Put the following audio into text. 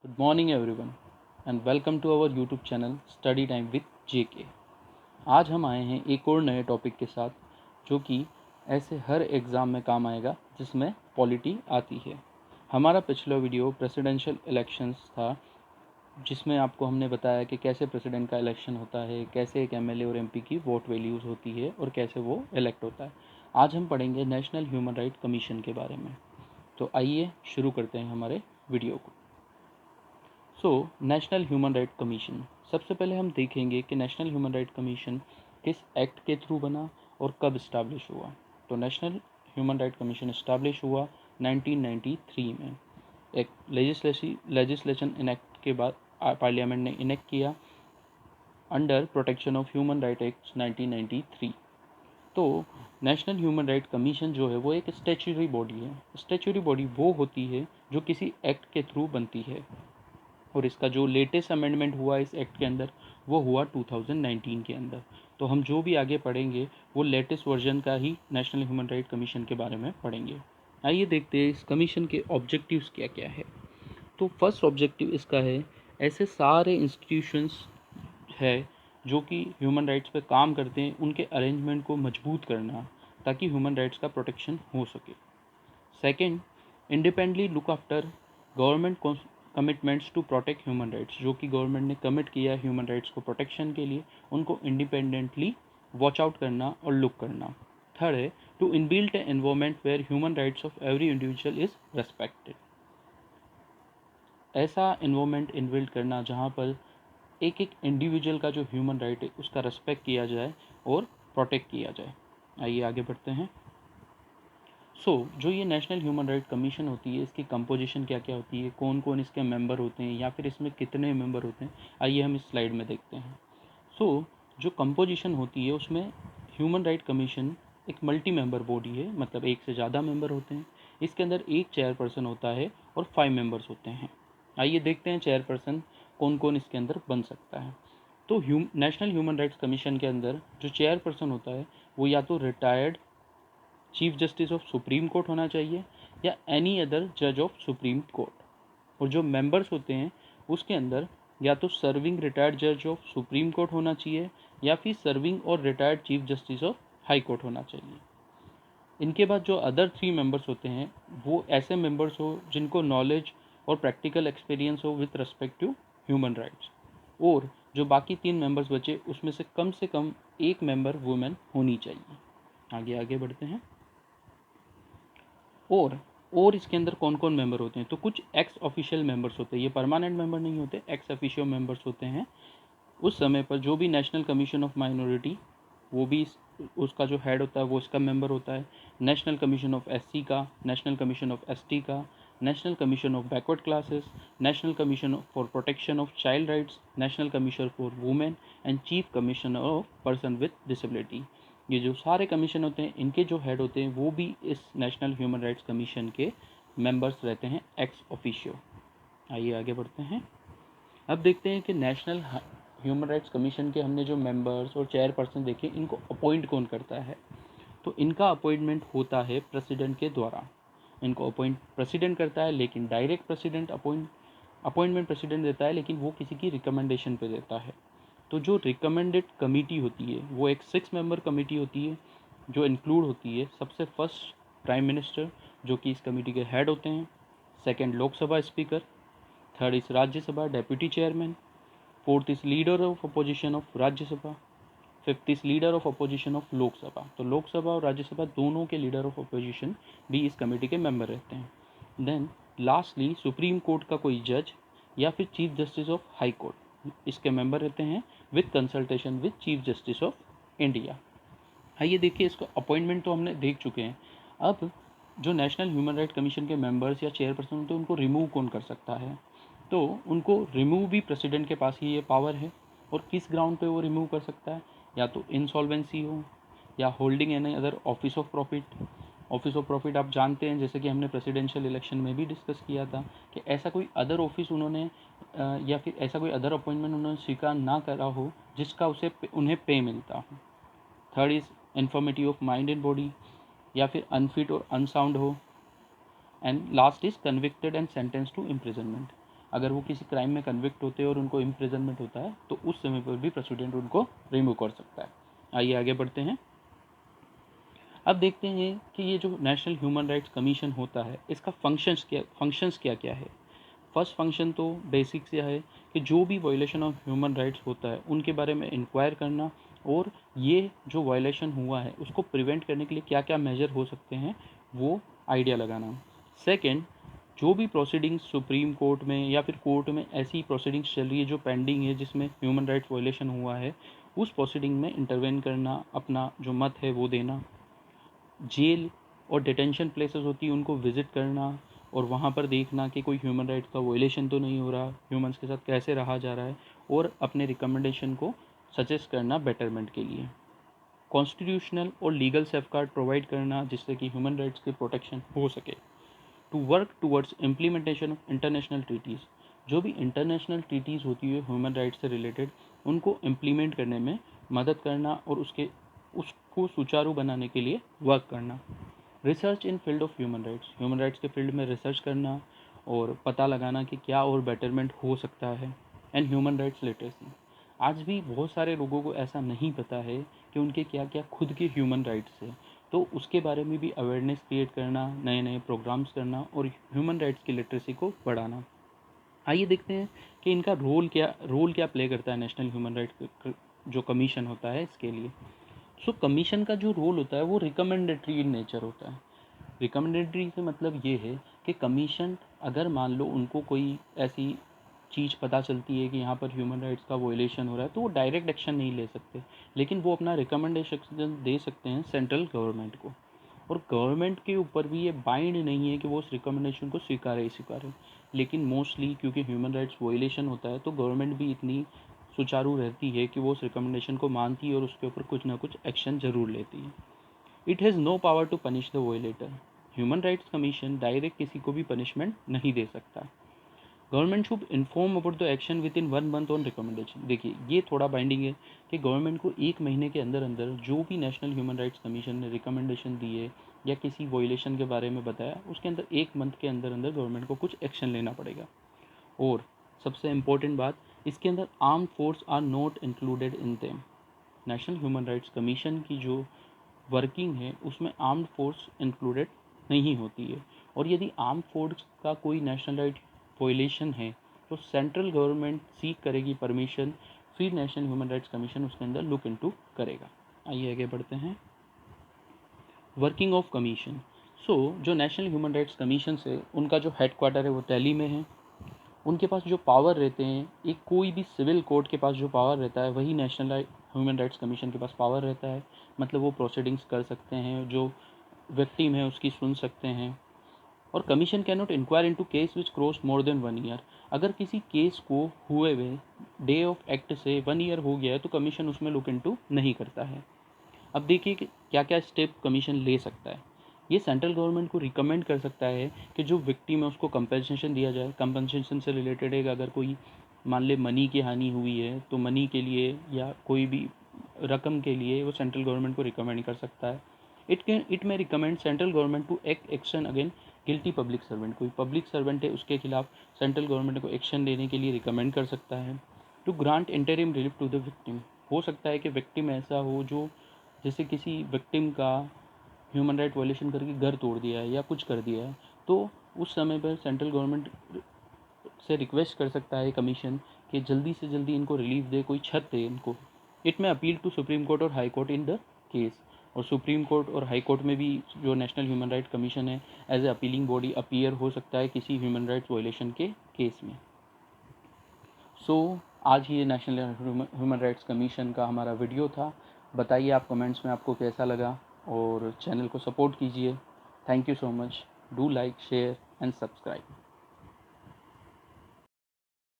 Good morning everyone and welcome to our YouTube channel Study Time with JK। आज हम आए हैं एक और नए टॉपिक के साथ जो कि ऐसे हर एग्ज़ाम में काम आएगा जिसमें पॉलिटी आती है। हमारा पिछला वीडियो प्रेसिडेंशियल इलेक्शंस था जिसमें आपको हमने बताया कि कैसे प्रेसिडेंट का इलेक्शन होता है, कैसे एक एमएलए और एमपी की वोट वैल्यूज़ होती है और कैसे वो इलेक्ट होता है। आज हम पढ़ेंगे नेशनल ह्यूमन राइट कमीशन के बारे में। तो आइए शुरू करते हैं हमारे वीडियो को। नेशनल ह्यूमन राइट कमीशन, सबसे पहले हम देखेंगे कि नेशनल ह्यूमन राइट कमीशन किस एक्ट के थ्रू बना और कब इस्टाब्लिश हुआ। तो national human right commission establish हुआ 1993 में। एक लेजिस्लेशन इनेक्ट के बाद पार्लियामेंट ने इनेक्ट किया under protection of human right act 1993। तो नेशनल ह्यूमन राइट कमीशन जो है वो एक स्टैच्यूटरी बॉडी है। स्टैच्यूटरी बॉडी वो होती है जो किसी एक्ट के थ्रू बनती है और इसका जो लेटेस्ट अमेंडमेंट हुआ इस एक्ट के अंदर वो हुआ 2019 के अंदर। तो हम जो भी आगे पढ़ेंगे वो लेटेस्ट वर्जन का ही नेशनल ह्यूमन राइट कमीशन के बारे में पढ़ेंगे। आइए देखते हैं इस कमीशन के ऑब्जेक्टिव्स क्या क्या है। तो फर्स्ट ऑब्जेक्टिव इसका है, ऐसे सारे इंस्टीट्यूशंस है जो कि ह्यूमन राइट्स पे काम करते हैं उनके अरेंजमेंट को मजबूत करना ताकि ह्यूमन राइट्स का प्रोटेक्शन हो सके। Second, independently look after government commitments to protect human rights, जो कि गवर्नमेंट ने कमिट किया ह्यूमन राइट्स को प्रोटेक्शन के लिए, उनको इंडिपेंडेंटली वॉच आउट करना और लुक करना। थर्ड है, to inbuilt environment where human rights of every individual is respected. ऐसा इन्वॉर्मेंट इनबिल्ट करना जहाँ पर एक एक इंडिविजुअल का जो ह्यूमन राइट है उसका रेस्पेक्ट किया जाए और प्रोटेक्ट किया जाए। आइए आगे बढ़ते हैं। जो ये नेशनल ह्यूमन राइट कमीशन होती है इसकी कंपोजिशन क्या क्या होती है, कौन कौन इसके मेंबर होते हैं या फिर इसमें कितने मेंबर होते हैं, आइए हम इस स्लाइड में देखते हैं। जो कंपोजिशन होती है उसमें ह्यूमन राइट कमीशन एक मल्टी मेंबर बॉडी है, मतलब एक से ज़्यादा मेंबर होते हैं। इसके अंदर एक चेयरपर्सन होता है और 5 मेंबर्स होते हैं। आइए देखते हैं चेयरपर्सन कौन कौन इसके अंदर बन सकता है। तो नेशनल ह्यूमन राइट्स कमीशन के अंदर जो चेयरपर्सन होता है वो या तो retired chief justice of supreme court होना चाहिए या एनी अदर जज ऑफ सुप्रीम कोर्ट। और जो मेंबर्स होते हैं उसके अंदर या तो सर्विंग रिटायर्ड जज ऑफ सुप्रीम कोर्ट होना चाहिए या फिर सर्विंग और retired chief justice of high court होना चाहिए। इनके बाद जो अदर 3 मेंबर्स होते हैं वो ऐसे मेंबर्स हो जिनको नॉलेज और प्रैक्टिकल एक्सपीरियंस हो with respect to human rights. और जो बाकी 3 मेंबर्स बचे उसमें से कम एक मेंबर वुमेन होनी चाहिए। आगे आगे बढ़ते हैं। और इसके अंदर कौन कौन मेंबर होते हैं, तो कुछ एक्स ऑफिशियल मेंबर्स होते हैं, ये परमानेंट मेंबर नहीं होते, एक्स ऑफिशियल मेंबर्स होते हैं। उस समय पर जो भी नेशनल कमीशन ऑफ माइनॉरिटी वो भी उसका जो हेड होता है वो इसका मेंबर होता है। नेशनल कमीशन ऑफ एससी का, नेशनल कमीशन ऑफ एसटी का, national commission of backward classes, national commission for protection of child rights, national commission for women and chief commissioner of person with disability. ये जो सारे commission होते हैं इनके जो head होते हैं वो भी इस नेशनल ह्यूमन राइट्स कमीशन के मेंबर्स रहते हैं एक्स ऑफिशियो। आइए आगे बढ़ते हैं। अब देखते हैं कि नेशनल ह्यूमन राइट्स कमीशन के हमने जो मेंबर्स और चेयरपर्सन देखे इनको अपॉइंट कौन करता है। तो इनका अपॉइंटमेंट होता है प्रेसिडेंट के द्वारा। इनको अपॉइंट प्रेसिडेंट करता है लेकिन डायरेक्ट प्रेसिडेंट अपॉइंटमेंट प्रेसिडेंट देता है, लेकिन वो किसी की रिकमेंडेशन पे देता है। तो जो रिकमेंडेड कमेटी होती है वो एक 6 मेंबर कमेटी होती है जो इंक्लूड होती है सबसे फर्स्ट प्राइम मिनिस्टर जो कि इस कमेटी के हेड होते हैं, second Lok Sabha speaker, third is Rajya Sabha deputy chairman, fourth is leader of opposition of Rajya Sabha, fifth is leader of opposition of Lok Sabha. तो लोकसभा और राज्यसभा दोनों के लीडर ऑफ अपोजिशन भी इस कमेटी के मेंबर रहते हैं। देन लास्टली सुप्रीम कोर्ट का कोई जज या फिर chief justice of high court इसके मेंबर रहते हैं with consultation with chief justice of India. आइए देखिए, इसको अपॉइंटमेंट तो हमने देख चुके हैं। अब जो नेशनल ह्यूमन राइट कमीशन के मेंबर्स या चेयरपर्सन होते हैं उनको रिमूव कौन कर सकता है, तो उनको रिमूव भी प्रेसिडेंट के पास ही ये पावर है। और किस ग्राउंड पे वो रिमूव कर सकता है, या तो इंसॉल्वेंसी हो या holding any other office of profit. Office of profit आप जानते हैं, जैसे कि हमने प्रेसिडेंशियल इलेक्शन में भी डिस्कस किया था कि ऐसा कोई अदर ऑफिस उन्होंने या फिर ऐसा कोई अदर अपॉइंटमेंट उन्होंने स्वीकार ना करा हो जिसका उन्हें पे मिलता हो। Third is infirmity of mind and body, या फिर अनफिट और अनसाउंड हो। And last is convicted and sentence to imprisonment. अगर वो किसी क्राइम में कन्विक्ट होते हैं और उनको इम्प्रिजनमेंट होता है तो उस समय पर भी प्रेसिडेंट उनको रिमूव कर सकता है। आइए आगे बढ़ते हैं। अब देखते हैं कि ये जो नेशनल ह्यूमन राइट्स कमीशन होता है इसका फंक्शंस क्या क्या है। फर्स्ट फंक्शन तो बेसिक से है कि जो भी वायलेशन ऑफ ह्यूमन राइट्स होता है उनके बारे में इंक्वायर करना और ये जो वायलेशन हुआ है उसको प्रिवेंट करने के लिए क्या क्या मेजर हो सकते हैं वो आइडिया लगाना। सेकंड, जो भी प्रोसीडिंग्स सुप्रीम कोर्ट में या फिर कोर्ट में ऐसी प्रोसीडिंग्स चल रही है जो पेंडिंग है जिसमें ह्यूमन राइट्स वायलेशन हुआ है उस प्रोसीडिंग में इंटरवेन करना, अपना जो मत है वो देना। जेल और डिटेंशन प्लेसेस होती है उनको विज़िट करना और वहाँ पर देखना कि कोई ह्यूमन राइट्स का वायलेशन तो नहीं हो रहा, ह्यूमंस के साथ कैसे रहा जा रहा है और अपने रिकमेंडेशन को सजेस्ट करना बेटरमेंट के लिए। कॉन्स्टिट्यूशनल और लीगल सेफगार्ड प्रोवाइड करना जिससे कि ह्यूमन राइट्स की प्रोटेक्शन हो सके। To work towards implementation of international treaties, जो भी इंटरनेशनल ट्रीटीज़ होती है ह्यूमन राइट्स से रिलेटेड उनको इम्प्लीमेंट करने में मदद करना और उसको सुचारू बनाने के लिए वर्क करना। Research in field of human rights के फील्ड में रिसर्च करना और पता लगाना कि क्या और बेटरमेंट हो सकता है। एंड ह्यूमन राइट्स लिटरेसी, आज भी बहुत सारे लोगों को ऐसा नहीं पता है कि उनके क्या क्या खुद के ह्यूमन राइट्स है, तो उसके बारे में भी अवेयरनेस क्रिएट करना, नए नए प्रोग्राम्स करना और ह्यूमन राइट्स की लिटरेसी को बढ़ाना। आइए देखते हैं कि इनका रोल क्या प्ले करता है नेशनल ह्यूमन राइट्स जो कमीशन होता है इसके लिए। सो कमीशन का जो रोल होता है वो रिकमेंडेटरी इन नेचर होता है। रिकमेंडेटरी से मतलब ये है कि कमीशन अगर मान लो उनको कोई ऐसी चीज़ पता चलती है कि यहाँ पर ह्यूमन राइट्स का वायलेशन हो रहा है तो वो डायरेक्ट एक्शन नहीं ले सकते, लेकिन वो अपना रिकमेंडेशन दे सकते हैं सेंट्रल गवर्नमेंट को। और गवर्नमेंट के ऊपर भी ये बाइंड नहीं है कि वो उस रिकमेंडेशन को स्वीकारे ही स्वीकारे, लेकिन मोस्टली क्योंकि ह्यूमन राइट्स वायलेशन होता है तो गवर्नमेंट भी इतनी सुचारू रहती है कि वो उस रिकमेंडेशन को मानती है और उसके ऊपर कुछ ना कुछ एक्शन जरूर लेती है। It has no power to punish the violator, human rights commission direct किसी को भी पनिशमेंट नहीं दे सकता। Government should inform about the action within 1 month on recommendation. देखिए ये थोड़ा बाइंडिंग है कि गवर्नमेंट को 1 महीने के अंदर अंदर जो भी नेशनल ह्यूमन राइट्स कमीशन ने रिकमेंडेशन दी है या किसी वायलेशन के बारे में बताया उसके अंदर 1 मंथ के अंदर अंदर गवर्नमेंट को कुछ एक्शन लेना पड़ेगा। और सबसे इम्पोर्टेंट बात, इसके अंदर arm force are not included in them. National human rights commission की जो वर्किंग है उसमें आर्म्ड फोर्स इंक्लूडेड नहीं होती है। और यदि आर्म फोर्स का कोई नेशनल राइट वायलेशन है तो सेंट्रल गवर्नमेंट सीक करेगी परमिशन, फिर नेशनल ह्यूमन राइट्स कमीशन उसके अंदर लुक इनटू करेगा। आइए आगे बढ़ते हैं। Working of commission. सो जो नेशनल ह्यूमन राइट्स कमीशन है उनका जो हेडक्वार्टर है वो दिल्ली में है। उनके पास जो पावर रहते हैं, एक कोई भी सिविल कोर्ट के पास जो पावर रहता है वही नेशनल ह्यूमन राइट्स कमीशन के पास पावर रहता है। मतलब वो प्रोसीडिंग्स कर सकते हैं, जो विक्टिम है उसकी सुन सकते हैं। और commission cannot inquire into case which cross more than 1 year. अगर किसी केस को हुए हुए डे ऑफ एक्ट से 1 ईयर हो गया है तो कमीशन उसमें लुक इनटू नहीं करता है। अब देखिए कि क्या क्या स्टेप कमीशन ले सकता है। ये सेंट्रल गवर्नमेंट को रिकमेंड कर सकता है कि जो विक्टिम है उसको कंपनसेशन दिया जाए। कंपनसेशन से रिलेटेड है कि अगर कोई मान ले मनी की हानि हुई है तो मनी के लिए या कोई भी रकम के लिए वो सेंट्रल गवर्नमेंट को रिकमेंड कर सकता है। It may recommend central government to action against guilty public servant. कोई पब्लिक सर्वेंट है उसके खिलाफ सेंट्रल गवर्नमेंट को एक्शन लेने के लिए रिकमेंड कर सकता है। To grant interim relief to the victim, हो सकता है कि विक्टिम ऐसा हो जो जैसे किसी विक्टिम का ह्यूमन राइट वायलेशन करके घर तोड़ दिया है या कुछ कर दिया है, तो उस समय पर सेंट्रल गवर्नमेंट से रिक्वेस्ट कर सकता है कमीशन कि जल्दी से जल्दी इनको रिलीफ दे, कोई छत दे इनको। It may appeal to supreme court और high court in the case. और सुप्रीम कोर्ट और हाई कोर्ट में भी जो नेशनल ह्यूमन राइट कमीशन है as a appealing body appear हो सकता है किसी ह्यूमन राइट्स वायलेशन के केस में। आज ही ये नेशनल ह्यूमन राइट्स कमीशन का हमारा वीडियो था। बताइए आप कमेंट्स में आपको कैसा लगा और चैनल को सपोर्ट कीजिए। Thank you so much. Do like, share and subscribe.